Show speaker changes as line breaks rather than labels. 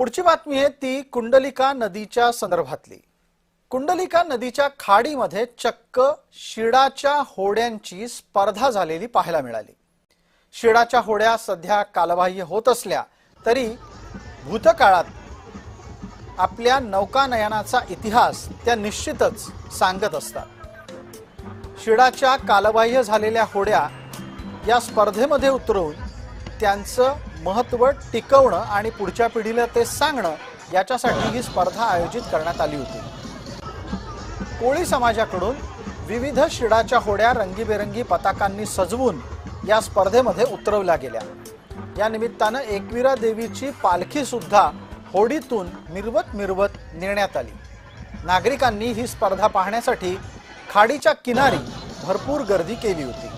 पुढची बातमी आहे ती कुंडलिका नदीच्या संदर्भातली। कुंडलिका नदीच्या खाडीमध्ये चक्क शिडाच्या होड्यांची स्पर्धा झालेली पाहायला मिळाली। शिडाच्या होड्या सध्या कालबाह्य होत असल्या तरी भूतकाळात आपल्या नौकानयनाचा इतिहास त्या निश्चितच सांगत असतात। शिडाच्या कालबाह्य झालेल्या होड्या या स्पर्धेमध्ये उतरवून त्यांचं महत्त्व टिकवणं आणि पुढच्या पिढीला ते सांगणं याच्यासाठी ही स्पर्धा आयोजित करण्यात आली होती। कोळी समाजाकडून विविध शिडाच्या होड्या रंगीबेरंगी पताकांनी सजवून या स्पर्धेमध्ये उतरवल्या गेल्या। या निमित्तानं एकविरा देवीची पालखी सुद्धा होडीतून मिरवत नेण्यात आली। नागरिकांनी ही स्पर्धा पाहण्यासाठी खाडीच्या किनारी भरपूर गर्दी केली होती।